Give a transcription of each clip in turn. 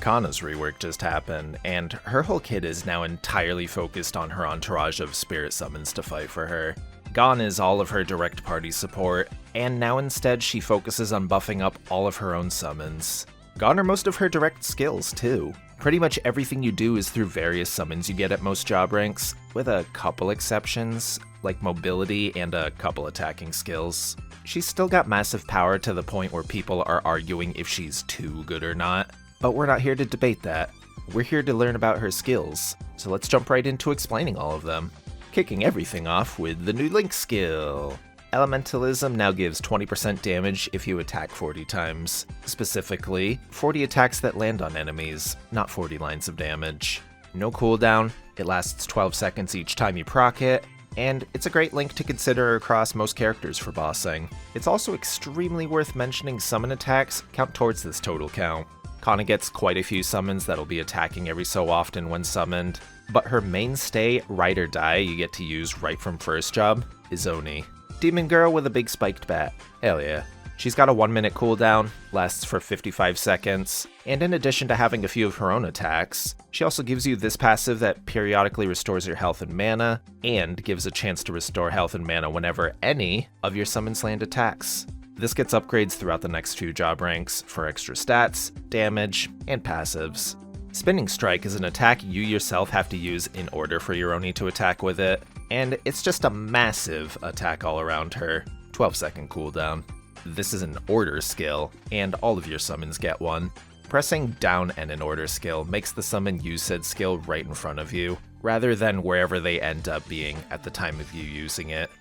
Kanna's rework just happened, and her whole kit is now entirely focused on her entourage of spirit summons to fight for her. Gone is all of her direct party support, and now instead she focuses on buffing up all of her own summons. Gone are most of her direct skills too. Pretty much everything you do is through various summons you get at most job ranks, with a couple exceptions, like mobility and a couple attacking skills. She's still got massive power to the point where people are arguing if she's too good or not, but we're not here to debate that. We're here to learn about her skills, so let's jump right into explaining all of them. Kicking everything off with the new Link skill. Elementalism now gives 20% damage if you attack 40 times. Specifically, 40 attacks that land on enemies, not 40 lines of damage. No cooldown, it lasts 12 seconds each time you proc it, and it's a great link to consider across most characters for bossing. It's also extremely worth mentioning summon attacks count towards this total count. Kanna gets quite a few summons that'll be attacking every so often when summoned, but her mainstay, Ride or Die, you get to use right from first job, is Oni. Demon Girl with a big spiked bat. Hell yeah. She's got a 1-minute cooldown, lasts for 55 seconds, and in addition to having a few of her own attacks, she also gives you this passive that periodically restores your health and mana, and gives a chance to restore health and mana whenever any of your summons land attacks. This gets upgrades throughout the next few job ranks for extra stats, damage, and passives. Spinning Strike is an attack you yourself have to use in order for your Oni to attack with it, and it's just a massive attack all around her, 12-second cooldown. This is an order skill, and all of your summons get one. Pressing down and an order skill makes the summon use said skill right in front of you, rather than wherever they end up being at the time of you using it.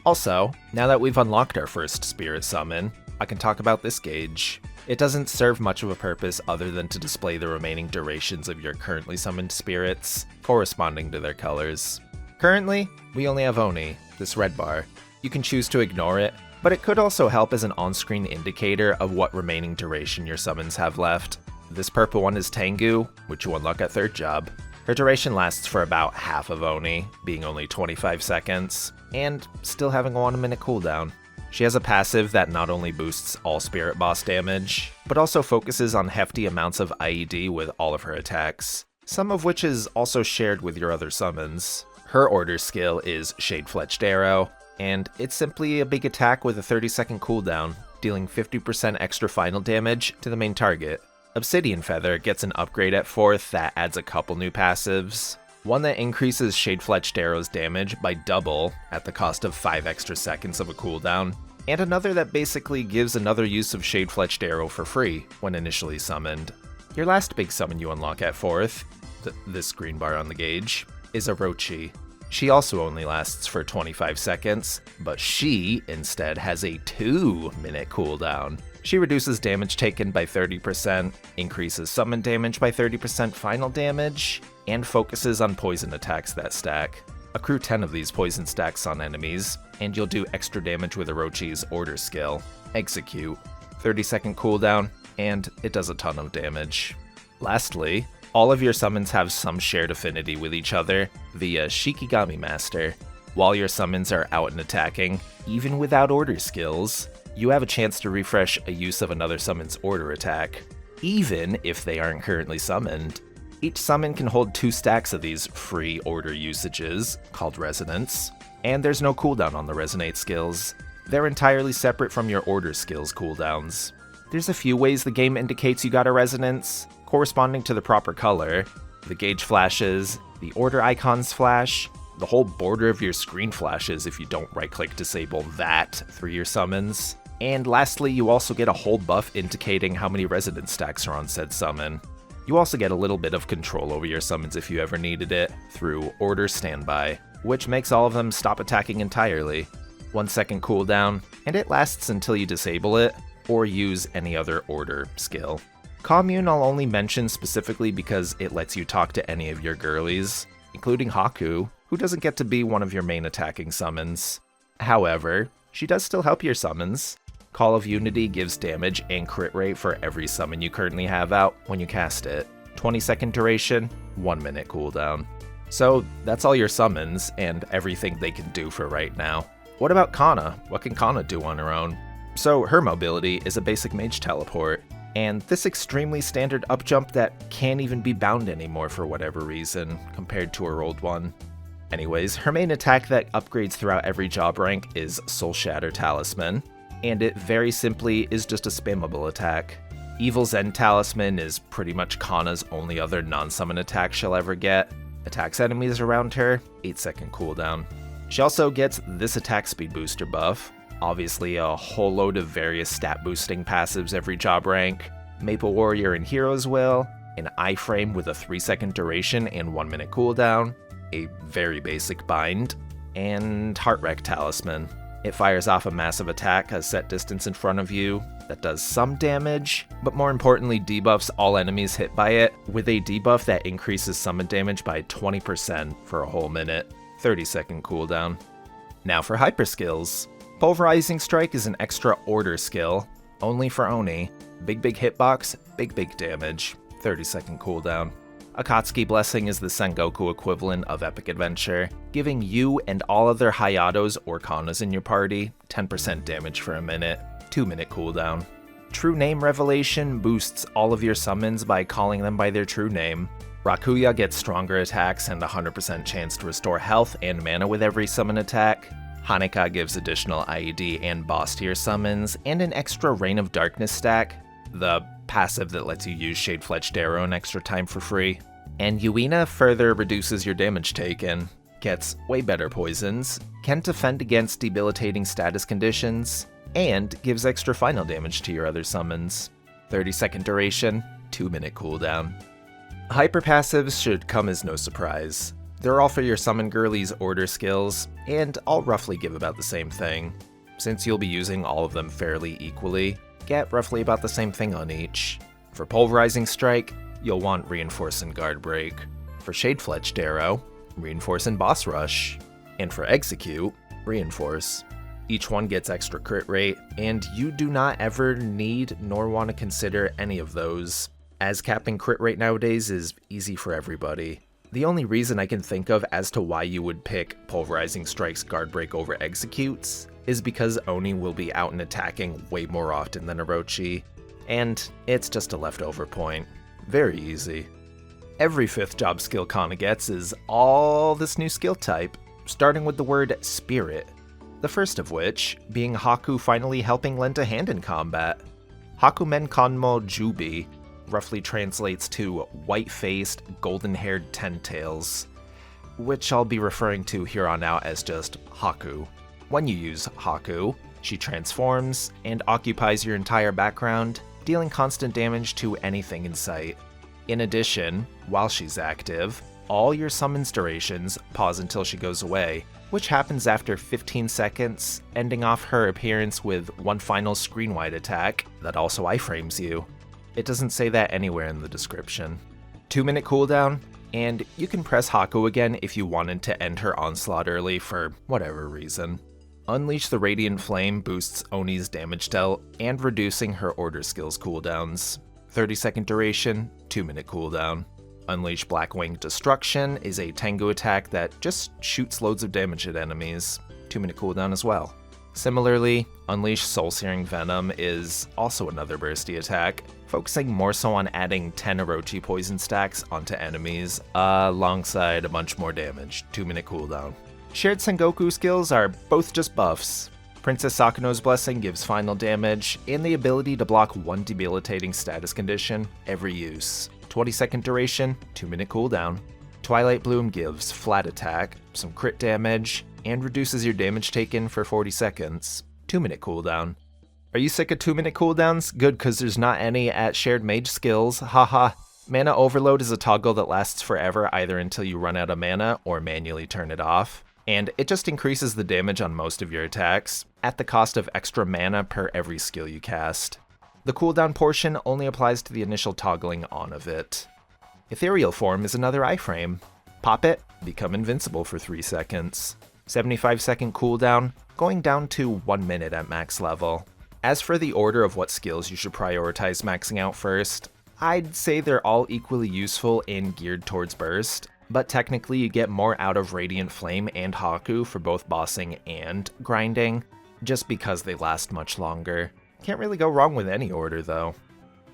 Also, now that we've unlocked our first spirit summon, I can talk about this gauge. It doesn't serve much of a purpose other than to display the remaining durations of your currently summoned spirits, corresponding to their colors. Currently, we only have Oni, this red bar. You can choose to ignore it, but it could also help as an on-screen indicator of what remaining duration your summons have left. This purple one is Tengu, which you unlock at third job. Her duration lasts for about half of Oni, being only 25 seconds, and still having a 1-minute cooldown. She has a passive that not only boosts all spirit boss damage, but also focuses on hefty amounts of IED with all of her attacks, some of which is also shared with your other summons. Her order skill is Shade-Fletched Arrow, and it's simply a big attack with a 30-second cooldown, dealing 50% extra final damage to the main target. Obsidian Feather gets an upgrade at 4th that adds a couple new passives. One that increases Shade-Fletched Arrow's damage by double at the cost of 5 extra seconds of a cooldown, and another that basically gives another use of Shade-Fletched Arrow for free when initially summoned. Your last big summon you unlock at 4th, this green bar on the gauge, is Orochi. She also only lasts for 25 seconds, but she instead has a 2-minute cooldown. She reduces damage taken by 30%, increases summon damage by 30% final damage, and focuses on poison attacks that stack. Accrue 10 of these poison stacks on enemies, and you'll do extra damage with Orochi's order skill, Execute. 30-second cooldown, and it does a ton of damage. Lastly, all of your summons have some shared affinity with each other via Shikigami Master. While your summons are out and attacking, even without order skills, you have a chance to refresh a use of another summon's order attack, even if they aren't currently summoned. Each summon can hold 2 stacks of these free order usages, called Resonance, and there's no cooldown on the Resonate skills. They're entirely separate from your order skills cooldowns. There's a few ways the game indicates you got a Resonance, corresponding to the proper color. The gauge flashes, the order icons flash, the whole border of your screen flashes if you don't right-click disable that through your summons. And lastly, you also get a whole buff indicating how many Resonance stacks are on said summon. You also get a little bit of control over your summons if you ever needed it, through Order Standby, which makes all of them stop attacking entirely. 1-second cooldown, and it lasts until you disable it, or use any other order skill. Commune I'll only mention specifically because it lets you talk to any of your girlies, including Haku, who doesn't get to be one of your main attacking summons. However, she does still help your summons. Call of Unity gives damage and crit rate for every summon you currently have out when you cast it. 20-second duration, 1-minute cooldown. So that's all your summons and everything they can do for right now. What about Kanna? What can Kanna do on her own? So her mobility is a basic mage teleport. and this extremely standard up jump that can't even be bound anymore for whatever reason, compared to her old one. Anyways, her main attack that upgrades throughout every job rank is Soul Shatter Talisman, and it very simply is just a spammable attack. Evil Zen Talisman is pretty much Kanna's only other non-summon attack she'll ever get. Attacks enemies around her, 8-second cooldown. She also gets this attack speed booster buff, obviously a whole load of various stat boosting passives every job rank, Maple Warrior and Heroes will, an iframe with a 3-second duration and 1-minute cooldown, a very basic bind, and Heart Wreck Talisman. It fires off a massive attack a set distance in front of you that does some damage, but more importantly debuffs all enemies hit by it, with a debuff that increases summon damage by 20% for a whole minute, 30-second cooldown. Now for hyper skills. Pulverizing Strike is an extra order skill, only for Oni. Big hitbox, big damage, 30-second cooldown. Akatsuki Blessing is the Sengoku equivalent of Epic Adventure, giving you and all other Hayatos or Kannas in your party 10% damage for a minute, 2-minute cooldown. True Name Revelation boosts all of your summons by calling them by their true name. Rakuya gets stronger attacks and 100% chance to restore health and mana with every summon attack. Hanukkah gives additional IED and boss tier summons, and an extra Reign of Darkness stack, the passive that lets you use Shade-Fletched Arrow an extra time for free. And Yuina further reduces your damage taken, gets way better poisons, can defend against debilitating status conditions, and gives extra final damage to your other summons. 30-second duration, 2-minute cooldown. Hyper passives should come as no surprise. They're all for your summon girlies order skills, and all roughly give about the same thing. Since you'll be using all of them fairly equally, get roughly about the same thing on each. For Pulverizing Strike, you'll want Reinforce and Guard Break. For Shade-Fletched Arrow, Reinforce and Boss Rush. And for Execute, Reinforce. Each one gets extra crit rate, and you do not ever need nor want to consider any of those, as capping crit rate nowadays is easy for everybody. The only reason I can think of as to why you would pick Pulverizing Strike's Guard Break over Executes is because Oni will be out and attacking way more often than Orochi, and it's just a leftover point. Very easy. Every 5th job skill Kanna gets is all this new skill type, starting with the word Spirit, the first of which being Haku finally helping lend a hand in combat. Hakumen Kanmo Jubi roughly translates to white-faced, golden-haired Ten-Tails, which I'll be referring to here on out as just Haku. When you use Haku, she transforms and occupies your entire background, dealing constant damage to anything in sight. In addition, while she's active, all your summons durations pause until she goes away, which happens after 15 seconds, ending off her appearance with one final screen-wide attack that also iframes you. It doesn't say that anywhere in the description. 2-minute cooldown, and you can press Haku again if you wanted to end her onslaught early for whatever reason. Unleash the Radiant Flame boosts Oni's damage dealt and reducing her order skills cooldowns. 30-second duration, 2-minute cooldown. Unleash Blackwing Destruction is a Tengu attack that just shoots loads of damage at enemies. 2-minute cooldown as well. Similarly, Unleash Soul-Searing Venom is also another bursty attack, focusing more so on adding 10 Orochi poison stacks onto enemies, alongside a bunch more damage, 2-minute cooldown. Shared Sengoku skills are both just buffs. Princess Sakuno's Blessing gives final damage, and the ability to block one debilitating status condition every use. 20-second duration, 2-minute cooldown. Twilight Bloom gives flat attack, some crit damage, and reduces your damage taken for 40 seconds. 2-minute cooldown. Are you sick of 2-minute cooldowns? Good, cause there's not any at Shared Mage skills, haha. Mana Overload is a toggle that lasts forever either until you run out of mana or manually turn it off, and it just increases the damage on most of your attacks, at the cost of extra mana per every skill you cast. The cooldown portion only applies to the initial toggling on of it. Ethereal Form is another iframe. Pop it, become invincible for 3 seconds. 75-second cooldown, going down to 1 minute at max level. As for the order of what skills you should prioritize maxing out first, I'd say they're all equally useful and geared towards burst, but technically you get more out of Radiant Flame and Haku for both bossing and grinding, just because they last much longer. Can't really go wrong with any order though.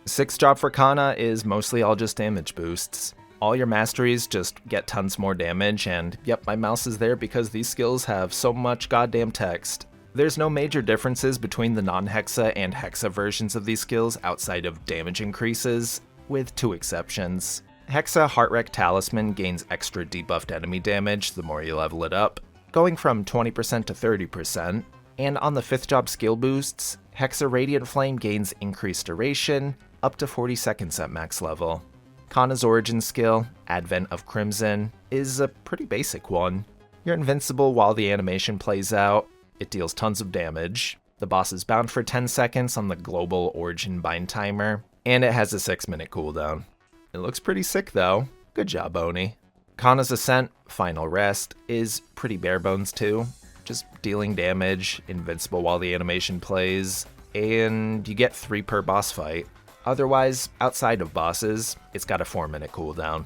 6th job for Kanna is mostly all just damage boosts. All your masteries just get tons more damage, and yep, my mouse is there because these skills have so much goddamn text. There's no major differences between the non-Hexa and Hexa versions of these skills outside of damage increases, with 2 exceptions. Hexa Heartwreck Talisman gains extra debuffed enemy damage the more you level it up, going from 20% to 30%, and on the 5th job skill boosts, Hexa Radiant Flame gains increased duration, up to 40 seconds at max level. Kanna's origin skill, Advent of Crimson, is a pretty basic one. You're invincible while the animation plays out, it deals tons of damage, the boss is bound for 10 seconds on the global origin bind timer, and it has a 6-minute cooldown. It looks pretty sick though. Good job, Oni. Kanna's Ascent, Final Rest, is pretty bare bones too. Just dealing damage, invincible while the animation plays, and you get 3 per boss fight. Otherwise, outside of bosses, it's got a 4-minute cooldown.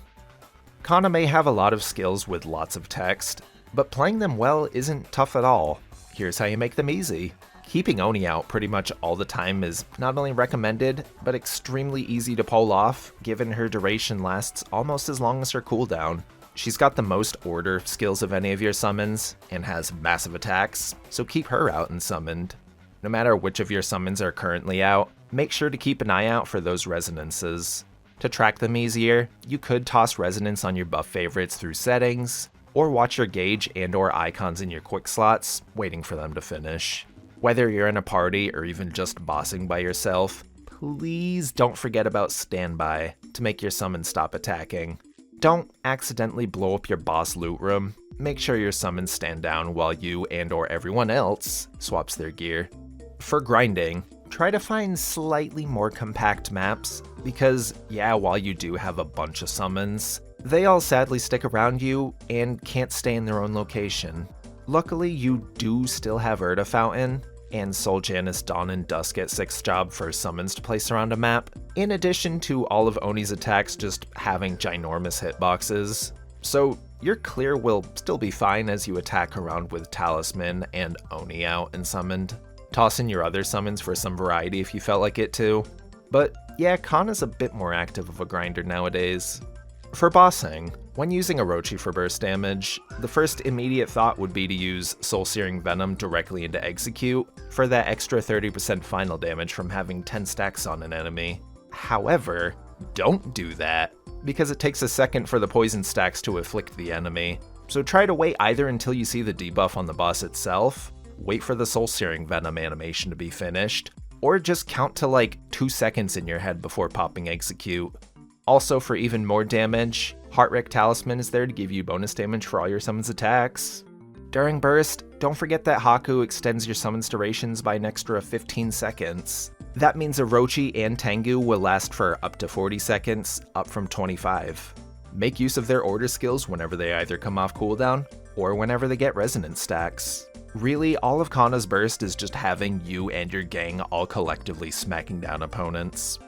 Kanna may have a lot of skills with lots of text, but playing them well isn't tough at all. Here's how you make them easy. Keeping Oni out pretty much all the time is not only recommended, but extremely easy to pull off, given her duration lasts almost as long as her cooldown. She's got the most order skills of any of your summons, and has massive attacks, so keep her out and summoned. No matter which of your summons are currently out, make sure to keep an eye out for those resonances. To track them easier, you could toss resonance on your buff favorites through settings, or watch your gauge and/or icons in your quick slots, waiting for them to finish. Whether you're in a party or even just bossing by yourself, please don't forget about standby to make your summon stop attacking. Don't accidentally blow up your boss loot room. Make sure your summons stand down while you and/or everyone else swaps their gear. For grinding, try to find slightly more compact maps, because yeah, while you do have a bunch of summons, they all sadly stick around you and can't stay in their own location. Luckily, you do still have Urda Fountain, and Soul Janus Dawn and Dusk at 6th job for summons to place around a map, in addition to all of Oni's attacks just having ginormous hitboxes. So your clear will still be fine as you attack around with Talisman and Oni out and summoned. Toss in your other summons for some variety if you felt like it too. But yeah, Kanna's a bit more active of a grinder nowadays. For bossing, when using Orochi for burst damage, the first immediate thought would be to use Soul Searing Venom directly into Execute for that extra 30% final damage from having 10 stacks on an enemy. However, don't do that, because it takes a second for the poison stacks to afflict the enemy. So try to wait either until you see the debuff on the boss itself, wait for the Soul Searing Venom animation to be finished, or just count to like 2 seconds in your head before popping Execute. Also, for even more damage, Heartwreck Talisman is there to give you bonus damage for all your summons attacks. During burst, don't forget that Haku extends your summons durations by an extra 15 seconds. That means Orochi and Tengu will last for up to 40 seconds, up from 25. Make use of their order skills whenever they either come off cooldown, or whenever they get resonance stacks. Really, all of Kanna's burst is just having you and your gang all collectively smacking down opponents.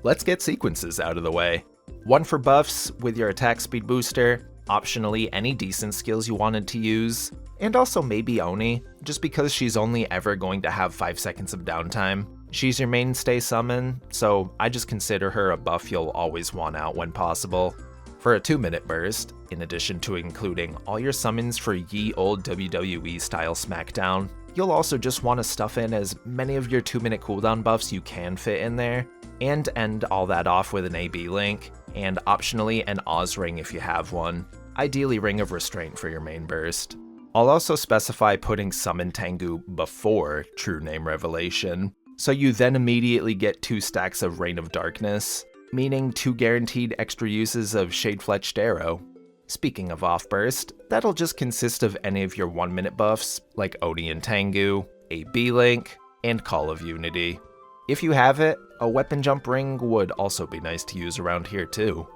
Let's get sequences out of the way. One for buffs with your attack speed booster, optionally any decent skills you wanted to use, and also maybe Oni, just because she's only ever going to have 5 seconds of downtime. She's your mainstay summon, so I just consider her a buff you'll always want out when possible. For a 2-minute burst, in addition to including all your summons for ye old WWE style SmackDown, you'll also just want to stuff in as many of your 2-minute cooldown buffs you can fit in there, and end all that off with an AB link, and optionally an Oz ring if you have one, ideally Ring of Restraint for your main burst. I'll also specify putting Summon Tengu before True Name Revelation, so you then immediately get 2 stacks of Reign of Darkness, meaning 2 guaranteed extra uses of Shade-Fletched Arrow. Speaking of off-burst, that'll just consist of any of your 1-minute buffs, like Oni and Tengu, AB Link, and Call of Unity. If you have it, a weapon jump ring would also be nice to use around here too.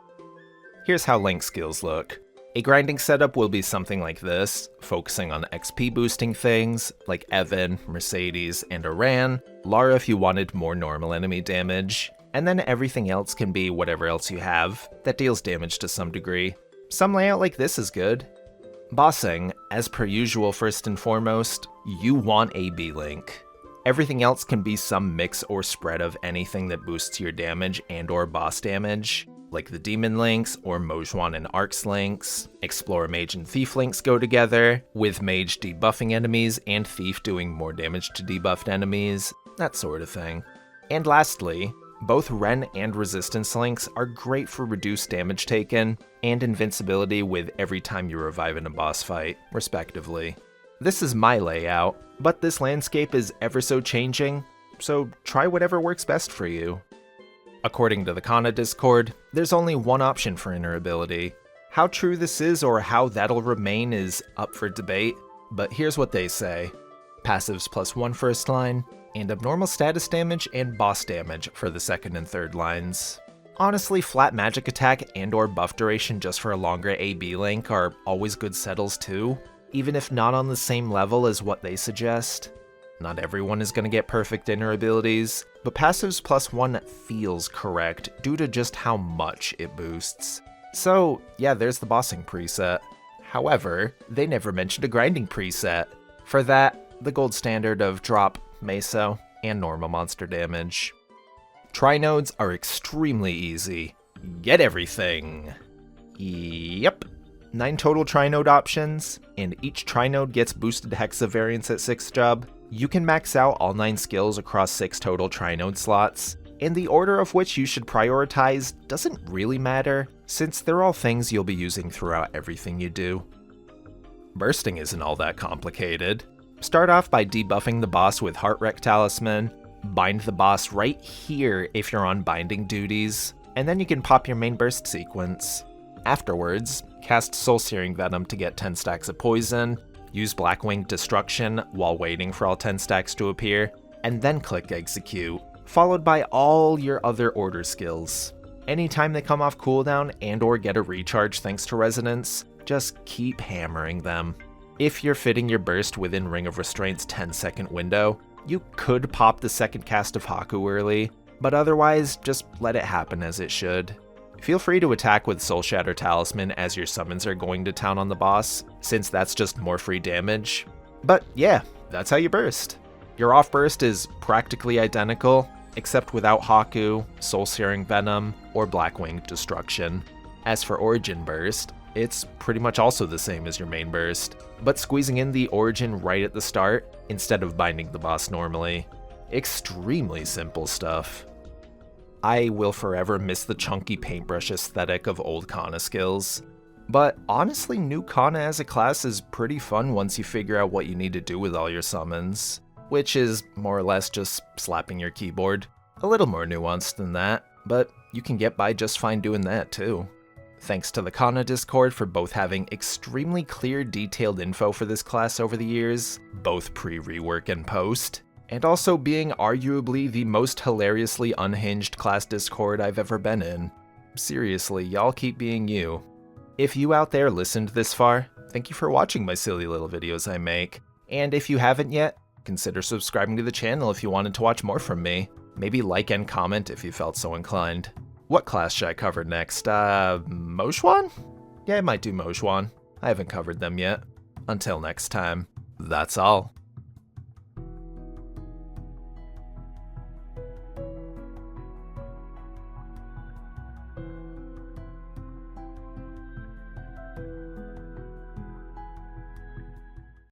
Here's how Link skills look. A grinding setup will be something like this, focusing on XP boosting things, like Evan, Mercedes, and Aran, Lara if you wanted more normal enemy damage, and then everything else can be whatever else you have that deals damage to some degree. Some layout like this is good. Bossing, as per usual first and foremost, you want AB Link. Everything else can be some mix or spread of anything that boosts your damage and or boss damage, like the Demon links or Mojuan and Arcs links. Explorer Mage and Thief links go together, with Mage debuffing enemies and Thief doing more damage to debuffed enemies, that sort of thing. And lastly, both Ren and Resistance links are great for reduced damage taken and invincibility with every time you revive in a boss fight, respectively. This is my layout, but this landscape is ever so changing, so try whatever works best for you. According to the Kanna Discord, there's only one option for inner ability. How true this is or how that'll remain is up for debate, but here's what they say. Passives +1 first line, and abnormal status damage and boss damage for the second and third lines. Honestly, flat magic attack and or buff duration just for a longer AB link are always good settles too, even if not on the same level as what they suggest. Not everyone is going to get perfect inner abilities, but passives +1 feels correct due to just how much it boosts. So yeah, there's the bossing preset. However, they never mentioned a grinding preset. For that, the gold standard of drop, meso, and normal monster damage. Trinodes are extremely easy. Get everything! Yep. 9 total Trinode options, and each Trinode gets boosted Hexa variants at 6 job. You can max out all 9 skills across 6 total Trinode slots, and the order of which you should prioritize doesn't really matter, since they're all things you'll be using throughout everything you do. Bursting isn't all that complicated. Start off by debuffing the boss with Heart Wreck Talisman, bind the boss right here if you're on binding duties, and then you can pop your main burst sequence. Afterwards, cast Soul Searing Venom to get 10 stacks of poison, use Blackwing Destruction while waiting for all 10 stacks to appear, and then click Execute, followed by all your other order skills. Anytime they come off cooldown and or get a recharge thanks to Resonance, just keep hammering them. If you're fitting your burst within Ring of Restraint's 10-second window, you could pop the second cast of Haku early, but otherwise, just let it happen as it should. Feel free to attack with Soul Shatter Talisman as your summons are going to town on the boss, since that's just more free damage. But yeah, that's how you burst. Your off burst is practically identical, except without Haku, Soul Searing Venom, or Blackwing Destruction. As for Origin Burst, it's pretty much also the same as your main burst, but squeezing in the Origin right at the start instead of binding the boss normally. Extremely simple stuff. I will forever miss the chunky paintbrush aesthetic of old Kanna skills, but honestly, new Kanna as a class is pretty fun once you figure out what you need to do with all your summons, which is more or less just slapping your keyboard. A little more nuanced than that, but you can get by just fine doing that too. Thanks to the Kanna Discord for both having extremely clear, detailed info for this class over the years, both pre-rework and post, and also being arguably the most hilariously unhinged class Discord I've ever been in. Seriously, y'all keep being you. If you out there listened this far, thank you for watching my silly little videos I make, and if you haven't yet, consider subscribing to the channel if you wanted to watch more from me. Maybe like and comment if you felt so inclined. What class should I cover next? Mojuan? Yeah, I might do Mojuan. I haven't covered them yet. Until next time, that's all.